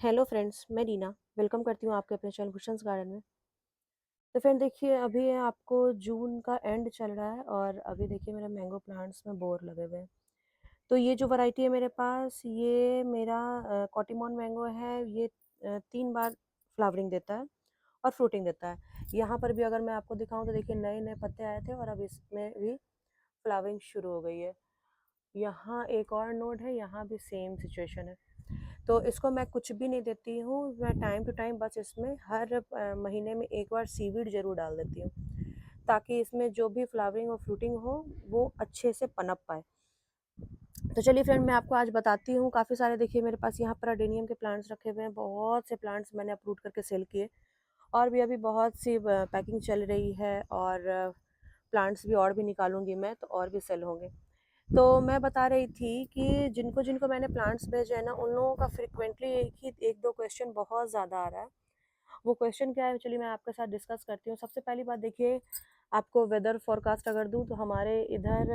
Hello friends, मैं Reena welcome करती हूँ आपके अपने चैनल भूषण्स गार्डन में। तो फ्रेंड देखिए, अभी आपको जून का एंड चल रहा है और अभी देखिए मेरे मैंगो प्लांट्स में बोर लगे हुए हैं। तो ये जो वैरायटी है मेरे पास, ये मेरा कॉटीमॉन मैंगो है। ये 3 बार फ्लावरिंग देता है और फ्रूटिंग देता है। यहाँ पर भी अगर मैं आपको दिखाऊँ तो देखिए नए नए पत्ते आए थे और अब इसमें भी फ्लावरिंग शुरू हो गई है। यहाँ एक और नोड है, यहाँ भी सेम सिचुएशन है। तो इसको मैं कुछ भी नहीं देती हूँ, मैं टाइम टू टाइम बस इसमें हर महीने में एक बार सीवीड ज़रूर डाल देती हूँ, ताकि इसमें जो भी फ्लावरिंग और फ्रूटिंग हो वो अच्छे से पनप पाए। तो चलिए फ्रेंड, मैं आपको आज बताती हूँ। काफ़ी सारे देखिए मेरे पास यहाँ पर अडेनियम के प्लांट्स रखे हुए हैं। बहुत से प्लांट्स मैंने अपरूट करके सेल किए और भी अभी बहुत सी पैकिंग चल रही है और प्लांट्स भी और भी निकालूंगी मैं, तो और भी सेल होंगे। तो मैं बता रही थी कि जिनको जिनको मैंने प्लांट्स भेजे हैं ना, उन लोगों का फ्रिक्वेंटली एक दो क्वेश्चन बहुत ज़्यादा आ रहा है। वो क्वेश्चन क्या है, चलिए मैं आपके साथ डिस्कस करती हूँ। सबसे पहली बात देखिए, आपको वेदर फोरकास्ट अगर दूँ तो हमारे इधर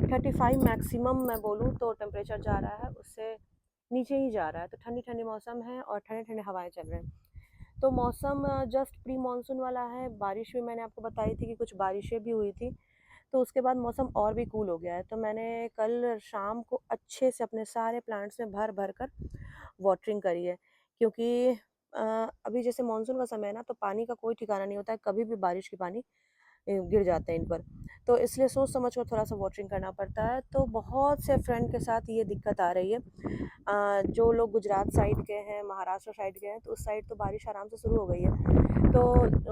35 मैक्सिमम मैं बोलूँ तो टेम्परेचर जा रहा है, उससे नीचे ही जा रहा है। तो ठंडी ठंडी मौसम है और ठंडे ठंडे हवाएं चल रहे हैं। तो मौसम जस्ट प्री मानसून वाला है। बारिश भी मैंने आपको बताई थी कि कुछ बारिशें भी हुई थी। तो उसके बाद मौसम और भी कूल हो गया है। तो मैंने कल शाम को अच्छे से अपने सारे प्लांट्स में भर भर कर वाटरिंग करी है, क्योंकि अ, अभी जैसे मानसून का समय है ना, तो पानी का कोई ठिकाना नहीं होता है, कभी भी बारिश के पानी गिर जाते हैं इन पर। तो इसलिए सोच समझ कर थोड़ा सा वाटरिंग करना पड़ता है। तो बहुत से फ्रेंड के साथ ये दिक्कत आ रही है। जो लोग गुजरात साइड के हैं, महाराष्ट्र साइड के हैं, तो उस साइड तो बारिश आराम से शुरू हो गई है। तो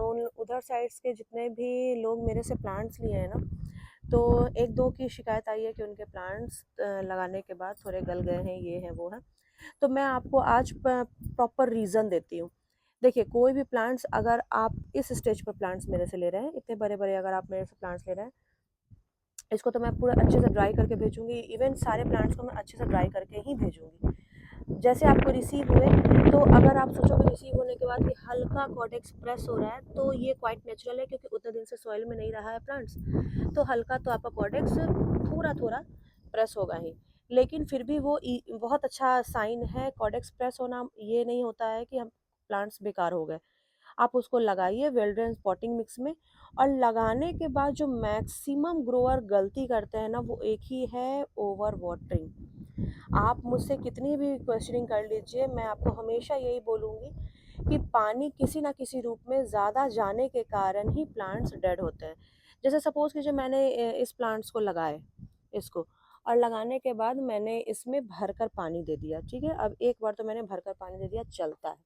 उन उधर साइड्स के जितने भी लोग मेरे से प्लांट्स लिए हैं ना, तो एक दो की शिकायत आई है कि उनके प्लांट्स लगाने के बाद थोड़े गल गए हैं, ये है वो है। तो मैं आपको आज प्रॉपर रीज़न देती हूँ। देखिए, कोई भी प्लांट्स अगर आप इस स्टेज पर प्लांट्स मेरे से ले रहे हैं, इतने बड़े बड़े अगर आप मेरे से प्लांट्स ले रहे हैं, इसको तो मैं पूरा अच्छे से ड्राई करके भेजूंगी। इवन सारे प्लांट्स को मैं अच्छे से ड्राई करके ही भेजूंगी। जैसे आपको रिसीव हुए, तो अगर आप सोचोगे रिसीव होने के बाद कि हल्का कॉडेक्स प्रेस हो रहा है, तो ये क्वाइट नेचुरल है, क्योंकि उतने दिन से सॉइल में नहीं रहा है प्लांट्स। तो हल्का तो आपका कॉडेक्स थोड़ा थोड़ा प्रेस होगा ही, लेकिन फिर भी वो बहुत अच्छा साइन है। कॉडेक्स प्रेस होना ये नहीं होता है कि हम प्लांट्स बेकार हो गए। आप उसको लगाइए वेल ड्रेन पॉटिंग मिक्स में। और लगाने के बाद जो मैक्सिमम ग्रोअर गलती करते हैं ना, वो एक ही है, ओवर वाटरिंग। आप मुझसे कितनी भी क्वेश्चनिंग कर लीजिए, मैं आपको हमेशा यही बोलूँगी कि पानी किसी ना किसी रूप में ज़्यादा जाने के कारण ही प्लांट्स डेड होते हैं। जैसे सपोज़ कीजिए मैंने इस प्लांट्स को लगाए, इसको, और लगाने के बाद मैंने इसमें भरकर पानी दे दिया, ठीक है। अब एक बार तो मैंने भरकर पानी दे दिया, चलता है।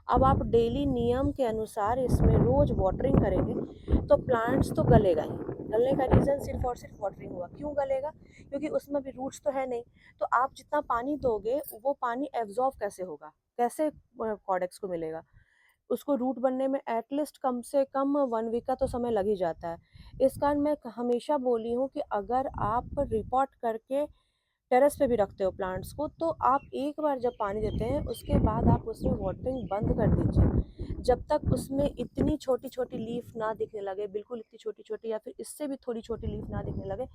अब आप डेली नियम के अनुसार इसमें रोज़ वाटरिंग करेंगे तो प्लांट्स तो गलेगा ही। गलने का रीज़न सिर्फ और सिर्फ वाटरिंग हुआ। क्यों गलेगा? क्योंकि उसमें भी रूट्स तो है नहीं। तो आप जितना पानी दोगे, वो पानी एब्जॉर्ब कैसे होगा, कैसे कॉर्डेक्स को मिलेगा? उसको रूट बनने में एटलीस्ट कम से कम 1 वीक का तो समय लग ही जाता है। इस कारण मैं हमेशा बोली हूँ कि अगर आप रिपोर्ट करके टेरेस पे भी रखते हो प्लांट्स को, तो आप एक बार जब पानी देते हैं, उसके बाद आप उसमें वाटरिंग बंद कर दीजिए। जब तक उसमें इतनी छोटी छोटी लीफ ना दिखने लगे, बिल्कुल इतनी छोटी छोटी या फिर इससे भी थोड़ी छोटी लीफ ना दिखने लगे,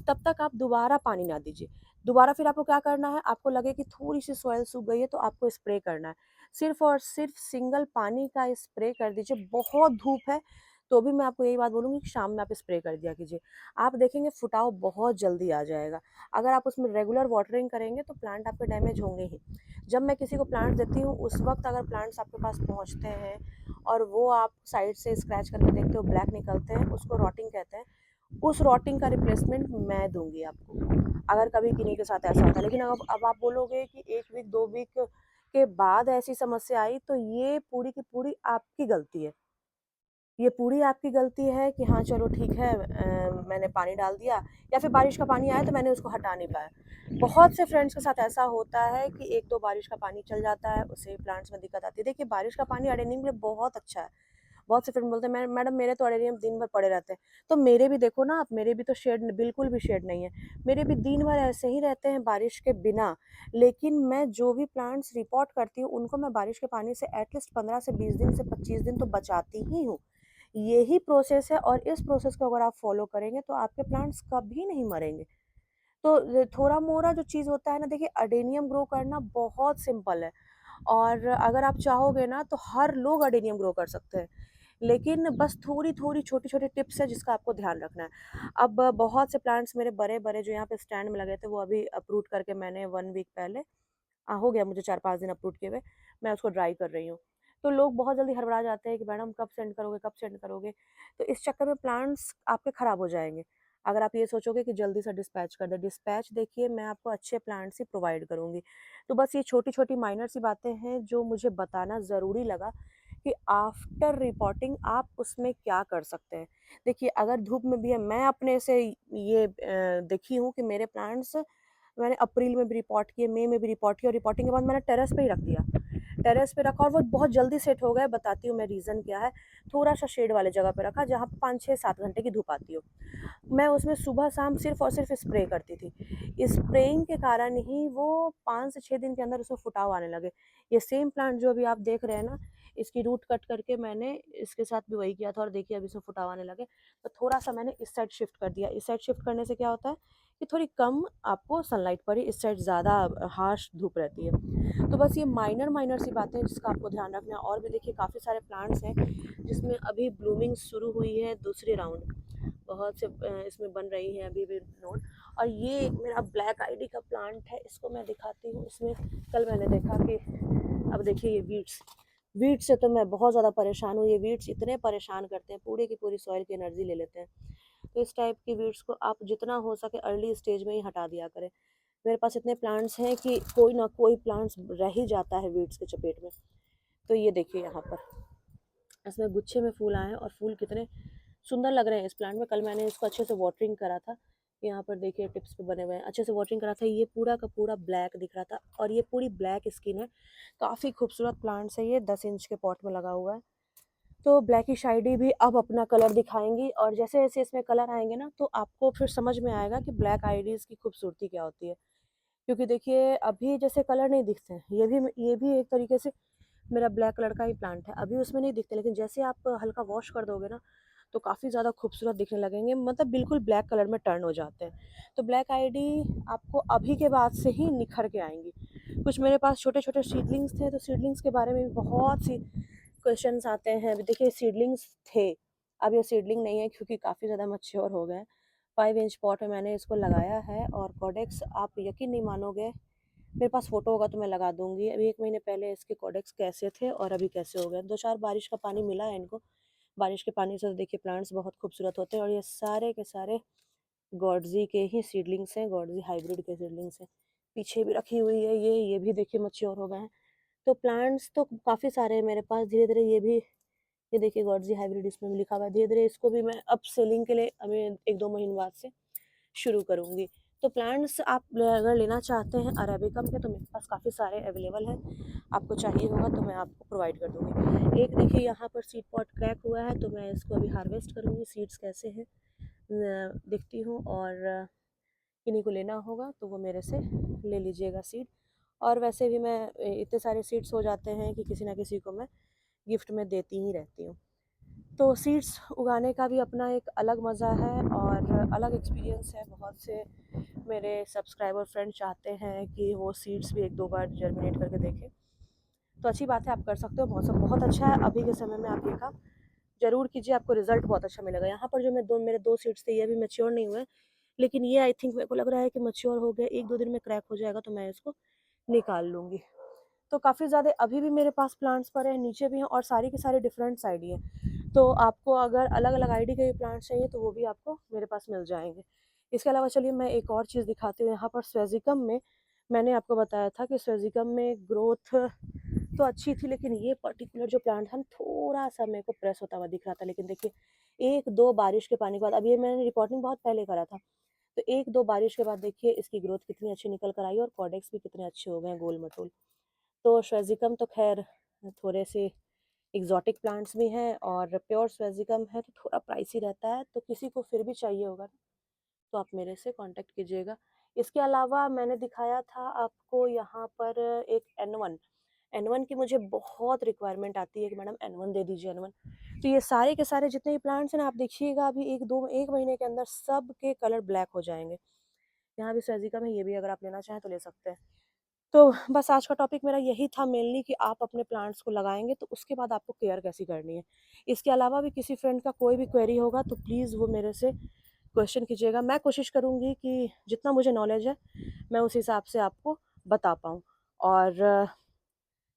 तब तक आप दोबारा पानी ना दीजिए। दोबारा फिर आपको क्या करना है, आपको लगे कि थोड़ी सी सॉइल सूख गई है, तो आपको स्प्रे करना है। सिर्फ और सिर्फ सिंगल पानी का स्प्रे कर दीजिए। बहुत धूप है तो भी मैं आपको यही बात बोलूँगी कि शाम में आप स्प्रे कर दिया कीजिए। आप देखेंगे फुटाव बहुत जल्दी आ जाएगा। अगर आप उसमें रेगुलर वाटरिंग करेंगे तो प्लांट आपके डैमेज होंगे ही। जब मैं किसी को प्लांट देती हूँ, उस वक्त अगर प्लांट्स आपके पास पहुँचते हैं और वो आप साइड से स्क्रैच करके देखते हो ब्लैक निकलते हैं, उसको रॉटिंग कहते हैं। उस रॉटिंग का रिप्लेसमेंट मैं दूंगी आपको, अगर कभी किन्हीं के साथ ऐसा होता है। लेकिन अब आप बोलोगे कि 1 वीक 2 वीक के बाद ऐसी समस्या आई, तो ये पूरी की पूरी आपकी गलती है। ये पूरी आपकी गलती है कि हाँ चलो ठीक है, मैंने पानी डाल दिया, या फिर बारिश का पानी आया तो मैंने उसको हटा नहीं पाया। बहुत से फ्रेंड्स के साथ ऐसा होता है कि एक दो बारिश का पानी चल जाता है, उससे प्लांट्स में दिक्कत आती है। देखिए, बारिश का पानी अडेनियम के लिए बहुत अच्छा है। बहुत से फ्रेंड बोलते हैं, मैडम मेरे तो अडेनियम दिन भर पड़े रहते हैं। तो मेरे भी देखो ना आप, मेरे भी तो शेड बिल्कुल भी शेड नहीं है। मेरे भी दिन भर ऐसे ही रहते हैं बारिश के बिना। लेकिन मैं जो भी प्लांट्स रिपोर्ट करती हूँ, उनको मैं बारिश के पानी से एटलीस्ट 15 से 20 दिन से 25 दिन तो बचाती ही हूँ। यही प्रोसेस है, और इस प्रोसेस को अगर आप फॉलो करेंगे तो आपके प्लांट्स कभी नहीं मरेंगे। तो थोड़ा मोड़ा जो चीज़ होता है ना, देखिए अडेनियम ग्रो करना बहुत सिंपल है। और अगर आप चाहोगे ना तो हर लोग अडेनियम ग्रो कर सकते हैं। लेकिन बस थोड़ी-थोड़ी छोटी-छोटी टिप्स है जिसका आपको ध्यान रखना है। अब बहुत से प्लांट्स मेरे बड़े-बड़े जो यहाँ पे स्टैंड में लगे थे वो अभी अप्रूट करके मैंने 1 वीक पहले हो गया मुझे 4-5 दिन अप्रूट किए हुए, मैं उसको ड्राई कर रही हूँ। तो लोग बहुत जल्दी हड़बड़ा जाते हैं कि मैडम कब सेंड करोगे, कब सेंड करोगे? तो इस चक्कर में प्लांट्स आपके खराब हो जाएँगे। अगर आप ये सोचोगे कि जल्दी से डिस्पैच कर दें, डिस्पैच देखिए मैं आपको अच्छे प्लांट्स ही प्रोवाइड करूँगी। तो बस ये छोटी-छोटी माइनर सी बातें हैं जो मुझे बताना ज़रूरी लगा कि आफ्टर रिपोर्टिंग आप उसमें क्या कर सकते हैं। देखिए अगर धूप में भी है मैं अपने से ये देखी हूँ कि मेरे प्लांट्स मैंने अप्रैल में भी रिपोर्ट किए, मई में भी रिपोर्ट किया और रिपोर्टिंग के बाद मैंने टेरेस पे ही रख दिया। टेरेस पे रखा और वो बहुत जल्दी सेट हो गए, बताती हूँ मैं रीज़न क्या है। थोड़ा-सा शेड वाले जगह पे रखा जहाँ पे 5, 6, 7 घंटे की धूप आती हो। मैं उसमें सुबह-शाम सिर्फ़ और सिर्फ़ स्प्रे करती थी। स्प्रेइंग के कारण ही वो 5 से 6 दिन के अंदर उसमें फुटाव आने लगे। ये सेम प्लांट जो अभी आप देख रहे हैं ना, इसकी रूट कट करके मैंने इसके साथ भी वही किया था और देखिए अभी इसमें फुटाव आने लगे। तो थोड़ा-सा मैंने इस साइड शिफ्ट कर दिया। इस साइड शिफ्ट करने से क्या होता है कि थोड़ी कम आपको सनलाइट पड़ी, इस साइड ज़्यादा हार्श धूप रहती है। तो बस ये माइनर सी बातें हैं जिसका आपको ध्यान रखना है और भी देखिए काफ़ी सारे प्लांट्स हैं जिसमें अभी ब्लूमिंग शुरू हुई है दूसरे राउंड। बहुत से इसमें बन रही हैं अभी भी नोट। और ये मेरा ब्लैक आईडी का प्लांट है, इसको मैं दिखाती हूँ। इसमें कल मैंने देखा कि अब देखिए ये वीड्स वीड्स से तो मैं बहुत ज़्यादा परेशान हूँ। ये वीड्स इतने परेशान करते हैं, पूरी की पूरी सॉइल की एनर्जी ले लेते हैं। तो इस टाइप की वीड्स को आप जितना हो सके अर्ली स्टेज में ही हटा दिया करें। मेरे पास इतने प्लांट्स हैं कि कोई ना कोई प्लांट्स रह ही जाता है वीड्स के चपेट में। तो ये देखिए यहाँ पर इसमें गुच्छे में फूल आए हैं और फूल कितने सुंदर लग रहे हैं इस प्लांट में। कल मैंने इसको अच्छे से वाटरिंग करा था। यहाँ पर देखिए टिप्स पे बने हुए हैं, अच्छे से वाटरिंग करा था। ये पूरा का पूरा ब्लैक दिख रहा था और ये पूरी ब्लैक स्किन है। काफ़ी खूबसूरत प्लांट्स है ये, 10 इंच के पॉट में लगा हुआ है। तो ब्लैकिश आईडी भी अब अपना कलर दिखाएंगी और जैसे जैसे इसमें कलर आएंगे ना तो आपको फिर समझ में आएगा कि ब्लैक आईडीज़ की खूबसूरती क्या होती है। क्योंकि देखिए अभी जैसे कलर नहीं दिखते हैं, ये भी एक तरीके से मेरा ब्लैक कलर का ही प्लांट है। अभी उसमें नहीं दिखते, लेकिन जैसे आप हल्का वॉश कर दोगे ना तो काफ़ी ज़्यादा खूबसूरत दिखने लगेंगे, मतलब बिल्कुल ब्लैक कलर में टर्न हो जाते हैं। तो ब्लैक आईडी आपको अभी के बाद से ही निखर के आएंगी। कुछ मेरे पास छोटे छोटे सीडलिंग्स थे, तो सीडलिंग्स के बारे में भी बहुत सी क्वेश्चंस आते हैं। अभी देखिए सीडलिंग्स थे, अब ये सीडलिंग नहीं है क्योंकि काफ़ी ज़्यादा मैच्योर हो गए हैं। 5 इंच पॉट में मैंने इसको लगाया है और कॉडेक्स आप यकीन नहीं मानोगे, मेरे पास फ़ोटो होगा तो मैं लगा दूँगी। अभी 1 महीने पहले इसके कॉडेक्स कैसे थे और अभी कैसे हो गए। 2-4 बारिश का पानी मिला है इनको। बारिश के पानी से तो देखिए प्लांट्स बहुत खूबसूरत होते हैं और ये सारे के सारे गॉडज़ी के ही सीडलिंग्स हैं, गॉडज़ी हाइब्रिड के सीडलिंग्स हैं। पीछे भी रखी हुई है ये भी देखिए मैच्योर हो गए हैं। तो प्लांट्स तो काफ़ी सारे हैं मेरे पास। धीरे-धीरे ये देखिए गॉडज़ी हाइब्रिड इसमें भी लिखा हुआ है। धीरे-धीरे इसको भी मैं अब सेलिंग के लिए अभी 1-2 महीने बाद से शुरू करूँगी। तो प्लांट्स आप अगर लेना चाहते हैं अरेबिकम के तो मेरे पास काफ़ी सारे अवेलेबल हैं। आपको चाहिए होगा तो मैं आपको प्रोवाइड कर दूँगी। एक देखिए यहाँ पर सीड पॉट क्रैक हुआ है तो मैं इसको अभी हार्वेस्ट करूँगी। सीड्स कैसे हैं देखती हूँ और किन्हीं को लेना होगा तो वो मेरे से ले लीजिएगा सीड। और वैसे भी मैं इतने सारे सीड्स हो जाते हैं कि किसी ना किसी को मैं गिफ्ट में देती ही रहती हूँ। तो सीड्स उगाने का भी अपना एक अलग मज़ा है और अलग एक्सपीरियंस है। बहुत से मेरे सब्सक्राइबर फ्रेंड चाहते हैं कि वो सीड्स भी 1-2 बार जर्मिनेट करके देखें। तो अच्छी बात है, आप कर सकते हो। मौसम बहुत अच्छा है, अभी के समय में आप ये काम ज़रूर कीजिए, आपको रिज़ल्ट बहुत अच्छा मिलेगा। यहाँ पर जो मेरे 2 सीड्स थे ये अभी मैच्योर नहीं हुए, लेकिन ये आई थिंक मेरे को लग रहा है कि मैच्योर हो गए। 1-2 दिन में क्रैक हो जाएगा तो मैं इसको निकाल लूँगी। तो काफ़ी ज़्यादा अभी भी मेरे पास प्लांट्स पड़े हैं, नीचे भी हैं और सारी की सारी डिफरेंट साइड ही हैं। तो आपको अगर अलग-अलग आईडी के प्लांट्स चाहिए तो वो भी आपको मेरे पास मिल जाएँगे। इसके अलावा चलिए मैं एक और चीज़ दिखाती हूँ। यहाँ पर स्वेजिकम में मैंने आपको बताया था कि स्वेजिकम में ग्रोथ तो अच्छी थी, लेकिन ये पर्टिकुलर जो प्लांट था ना थोड़ा-सा मेरे को प्रेस होता हुआ दिख रहा था। लेकिन देखिए 1-2 बारिश के पानी के बाद, अब ये मैंने रिपोर्टिंग बहुत पहले करा था। तो 1-2 बारिश के बाद देखिए इसकी ग्रोथ कितनी अच्छी निकल कर आई और कॉर्डेक्स भी कितने अच्छे हो गए हैं गोल-मटोल। तो स्वेजिकम तो ख़ैर थोड़े से एक्सोटिक प्लांट्स भी हैं और प्योर स्वेजिकम है तो थोड़ा प्राइसी रहता है, तो किसी को फिर भी चाहिए होगा ना तो आप मेरे से कांटेक्ट कीजिएगा। इसके अलावा मैंने दिखाया था आपको यहाँ पर एक एन-वन, एन-वन की मुझे बहुत रिक्वायरमेंट आती है कि मैडम एन-वन दे दीजिए एन-वन। तो ये सारे के सारे जितने भी प्लांट्स हैं ना आप देखिएगा अभी 1 महीने के अंदर सब के कलर ब्लैक हो जाएँगे। यहाँ भी स्वेजिकम है, ये भी अगर आप लेना चाहें तो ले सकते हैं। तो बस आज का टॉपिक मेरा यही था मेनली कि आप अपने प्लांट्स को लगाएँगे तो उसके बाद आपको केयर कैसी करनी है। इसके अलावा भी किसी फ्रेंड का कोई भी क्वेरी होगा तो प्लीज़ वो मेरे से क्वेश्चन कीजिएगा। मैं कोशिश करूँगी कि जितना मुझे नॉलेज है, मैं उस हिसाब से आपको बता पाऊँ। और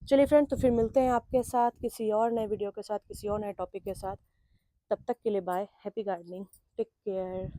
चलिए फ्रेंड, तो फिर मिलते हैं आपके साथ किसी और नए वीडियो के साथ, किसी और नए टॉपिक के साथ। तब तक के लिए bye, happy gardening, take care.